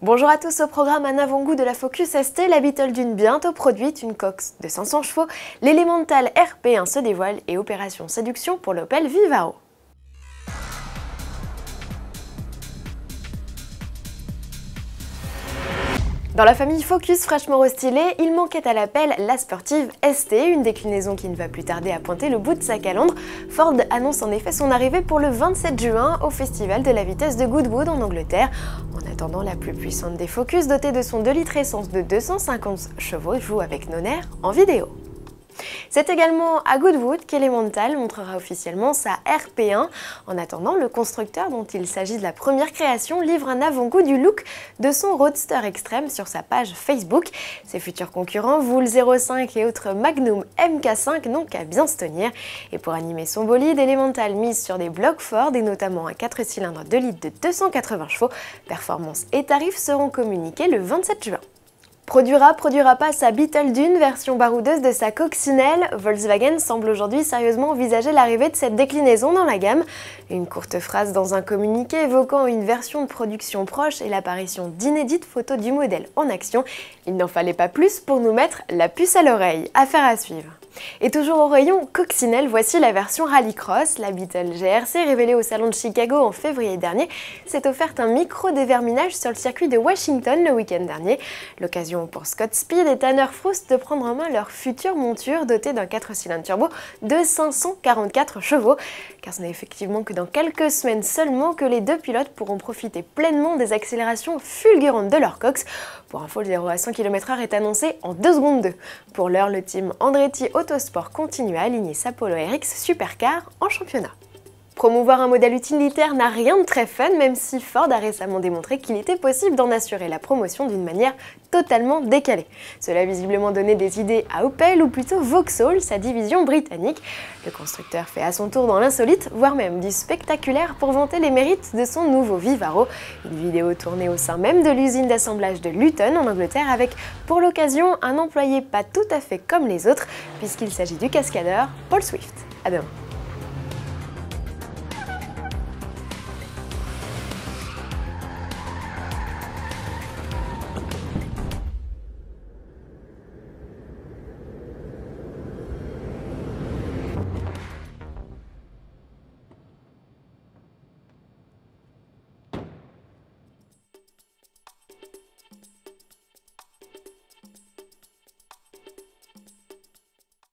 Bonjour à tous, au programme un avant-goût de la Focus ST, la Beetle Dune bientôt produite, une Cox de 500 chevaux, l'Elemental RP1 se dévoile et opération séduction pour l'Opel Vivaro. Dans la famille Focus fraîchement restylée, il manquait à l'appel la sportive ST, une déclinaison qui ne va plus tarder à pointer le bout de sa calandre. Ford annonce en effet son arrivée pour le 27 juin au Festival de la vitesse de Goodwood en Angleterre. En attendant, la plus puissante des Focus, dotée de son 2 litres essence de 250 chevaux, joue avec nos nerfs en vidéo. C'est également à Goodwood qu'Elemental montrera officiellement sa RP1. En attendant, le constructeur, dont il s'agit de la première création, livre un avant-goût du look de son Roadster Extreme sur sa page Facebook. Ses futurs concurrents, Voul 05 et autres Magnum MK5, n'ont qu'à bien se tenir. Et pour animer son bolide, Elemental mise sur des blocs Ford et notamment un 4 cylindres 2 litres de 280 chevaux. Performance et tarifs seront communiqués le 27 juin. Produira pas sa Beetle Dune, version baroudeuse de sa coccinelle. Volkswagen semble aujourd'hui sérieusement envisager l'arrivée de cette déclinaison dans la gamme. Une courte phrase dans un communiqué évoquant une version de production proche et l'apparition d'inédites photos du modèle en action. Il n'en fallait pas plus pour nous mettre la puce à l'oreille. Affaire à suivre. Et toujours au rayon coccinelle, voici la version Rallycross. La Beetle GRC, révélée au salon de Chicago en février dernier, s'est offerte un micro-déverminage sur le circuit de Washington le week-end dernier. L'occasion pour Scott Speed et Tanner Frost de prendre en main leur future monture dotée d'un 4 cylindres turbo de 544 chevaux. Car ce n'est effectivement que dans quelques semaines seulement que les deux pilotes pourront profiter pleinement des accélérations fulgurantes de leur Cox. Pour info, le 0 à 100 km/h est annoncé en 2 secondes 2. Pour l'heure, le team Andretti Autosport continue à aligner sa Polo RX Supercar en championnat. Promouvoir un modèle utilitaire n'a rien de très fun, même si Ford a récemment démontré qu'il était possible d'en assurer la promotion d'une manière totalement décalée. Cela a visiblement donné des idées à Opel, ou plutôt Vauxhall, sa division britannique. Le constructeur fait à son tour dans l'insolite, voire même du spectaculaire pour vanter les mérites de son nouveau Vivaro. Une vidéo tournée au sein même de l'usine d'assemblage de Luton en Angleterre avec, pour l'occasion, un employé pas tout à fait comme les autres, puisqu'il s'agit du cascadeur Paul Swift. À demain.